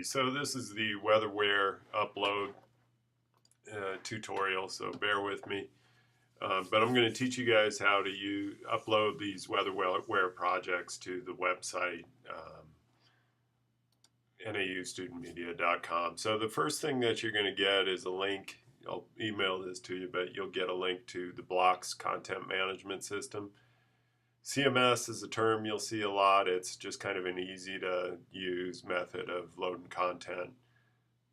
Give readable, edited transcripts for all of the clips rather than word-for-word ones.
Alrighty, so this is the WeatherWare upload tutorial, so bear with me. But I'm going to teach you guys how to upload these WeatherWare projects to the website, naustudentmedia.com. So the first thing that you're going to get is a link. I'll email this to you, but you'll get a link to the Blox content management system. CMS is a term you'll see a lot. It's just kind of an easy to use method of loading content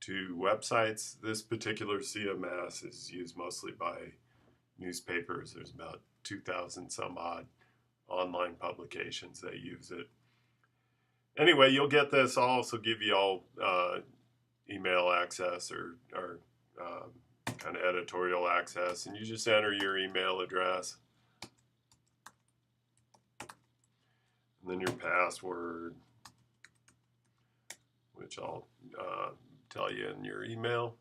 to websites. This particular CMS is used mostly by newspapers. There's about 2,000 some odd online publications that use it. Anyway, you'll get this. I'll also give you all email access or kind of editorial access, and you just enter your email address and then your password, which I'll tell you in your email.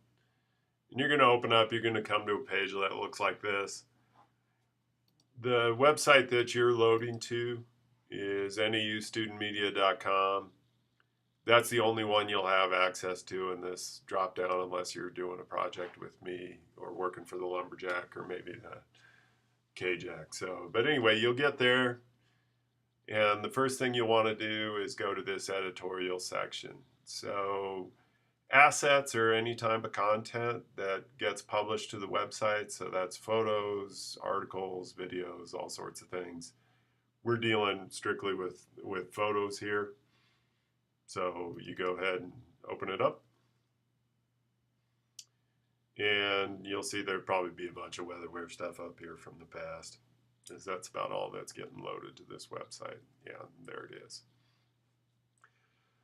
And you're going to open up, you're going to come to a page that looks like this. The website that you're loading to is naustudentmedia.com. That's the only one you'll have access to in this drop down unless you're doing a project with me or working for the Lumberjack or maybe the KJack. But anyway, you'll get there, and the first thing you'll want to do is go to this editorial section. So assets are any type of content that gets published to the website. So that's photos, articles, videos, all sorts of things. We're dealing strictly with photos here. So you go ahead and open it up. And you'll see there'll probably be a bunch of WeatherWare stuff up here from the past, because that's about all that's getting loaded to this website. Yeah, there it is.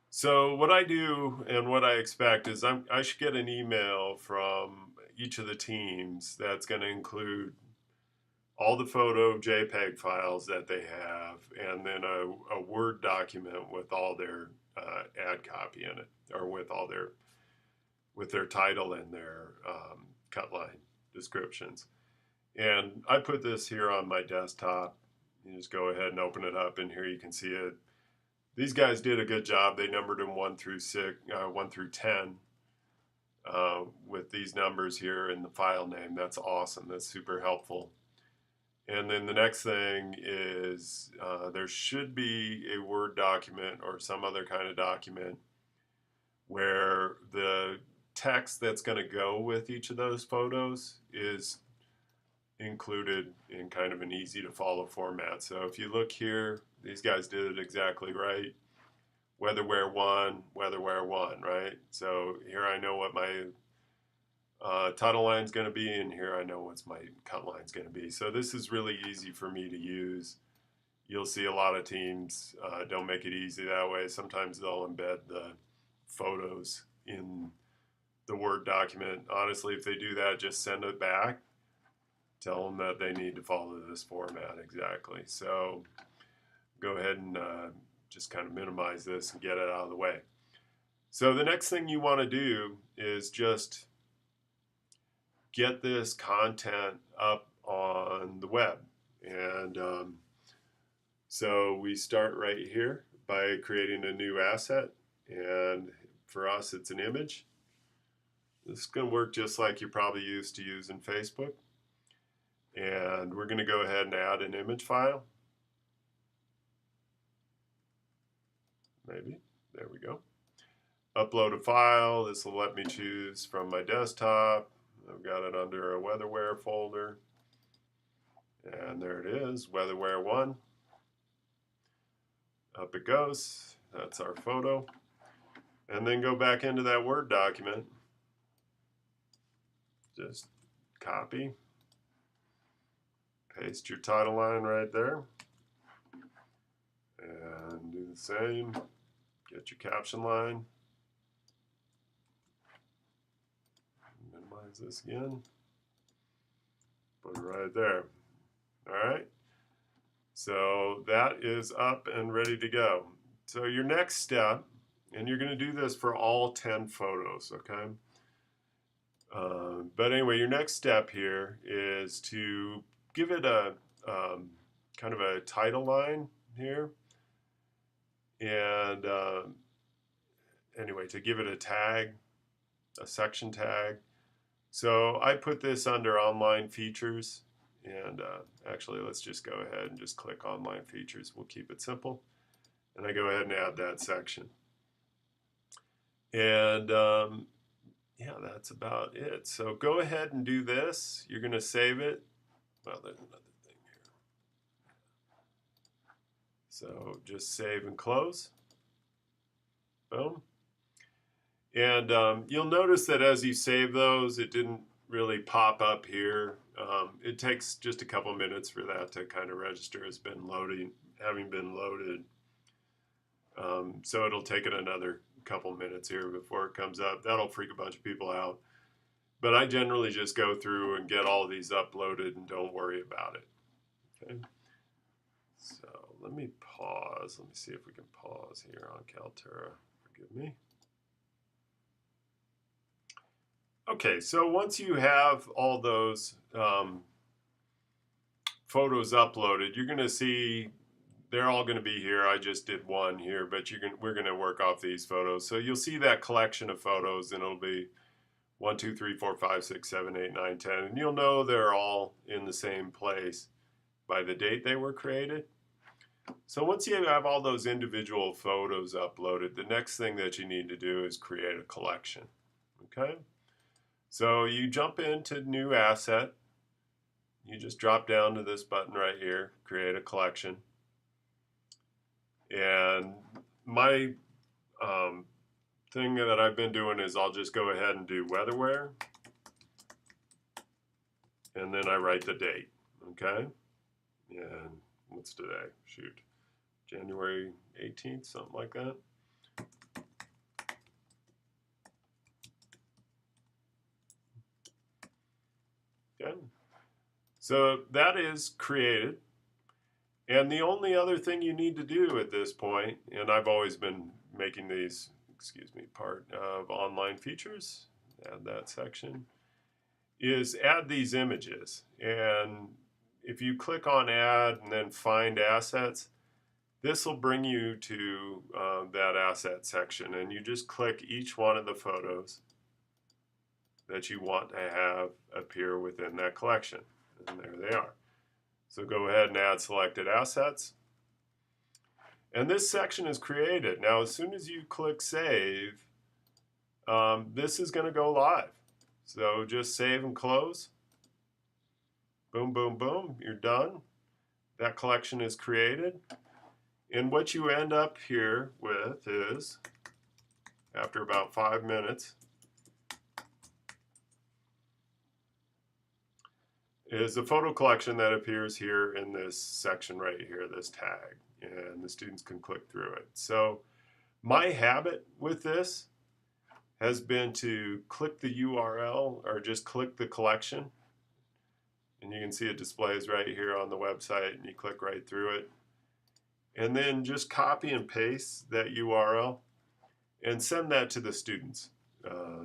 So what I do and what I expect is I should get an email from each of the teams that's going to include all the photo JPEG files that they have, and then a Word document with all their ad copy in it, or with their title and their cut line descriptions. And I put this here on my desktop. You just go ahead and open it up, and here you can see it. These guys did a good job. They numbered them 1 through 10 with these numbers here in the file name. That's awesome. That's super helpful. And then the next thing is there should be a Word document or some other kind of document where the text that's going to go with each of those photos is included in kind of an easy to follow format. So if you look here, these guys did it exactly right. WeatherWare 1, right? So here I know what my title line is going to be, and here I know what's my cut line is going to be. So this is really easy for me to use. You'll see a lot of teams don't make it easy that way. Sometimes they'll embed the photos in the Word document. Honestly, if they do that, just send it back. Tell them that they need to follow this format exactly. So go ahead and just kind of minimize this and get it out of the way. So the next thing you want to do is just get this content up on the web. And so we start right here by creating a new asset. And for us, it's an image. This is going to work just like you're probably used to using Facebook. And we're going to go ahead and add an image file. Maybe. There we go. Upload a file. This will let me choose from my desktop. I've got it under a WeatherWare folder. And there it is, WeatherWare 1. Up it goes. That's our photo. And then go back into that Word document. Just copy. Paste your title line right there. And do the same. Get your caption line. Minimize this again. Put it right there. Alright. So that is up and ready to go. So your next step, and you're going to do this for all 10 photos, okay? But anyway, your next step here is to give it a kind of a title line here, and anyway, to give it a tag, a section tag. So I put this under online features, and actually let's just go ahead and just click online features. We'll keep it simple, and I go ahead and add that section. And yeah, that's about it. So go ahead and do this. You're going to save it. Well, there's another thing here. So just save and close. Boom. And you'll notice that as you save those, it didn't really pop up here. It takes just a couple minutes for that to kind of register as having been loaded. So it'll take it another couple minutes here before it comes up. That'll freak a bunch of people out. But I generally just go through and get all these uploaded and don't worry about it. Okay. So let me pause. Let me see if we can pause here on Kaltura. Forgive me. Okay, so once you have all those photos uploaded, you're going to see they're all going to be here. I just did one here, but we're going to work off these photos. So you'll see that collection of photos, and it'll be 1, 2, 3, 4, 5, 6, 7, 8, 9, 10. And you'll know they're all in the same place by the date they were created. So once you have all those individual photos uploaded, the next thing that you need to do is create a collection. Okay? So you jump into New Asset. You just drop down to this button right here, Create a Collection. And my thing that I've been doing is I'll just go ahead and do weatherware. And then I write the date. Okay? And what's today? Shoot. January 18th, something like that. Okay. So that is created. And the only other thing you need to do at this point, and I've always been making these, part of online features, add that section, is add these images. And if you click on add and then find assets, this will bring you to that asset section, and you just click each one of the photos that you want to have appear within that collection. And there they are. So go ahead and add selected assets. And this section is created. Now, as soon as you click save, this is going to go live. So just save and close. Boom, boom, boom. You're done. That collection is created. And what you end up here with is, after about 5 minutes, is a photo collection that appears here in this section right here, this tag, and the students can click through it. So my habit with this has been to click the URL or just click the collection, and you can see it displays right here on the website, and you click right through it, and then just copy and paste that URL and send that to the students.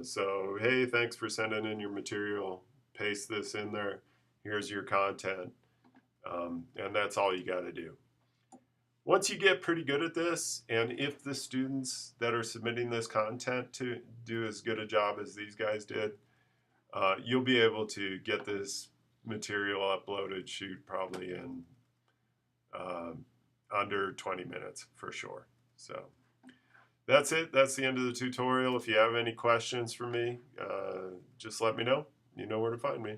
So, hey, thanks for sending in your material. Paste this in there. Here's your content. And that's all you got to do. Once you get pretty good at this, and if the students that are submitting this content to do as good a job as these guys did, you'll be able to get this material uploaded, shoot, probably in under 20 minutes for sure. So that's it. That's the end of the tutorial. If you have any questions for me, just let me know. You know where to find me.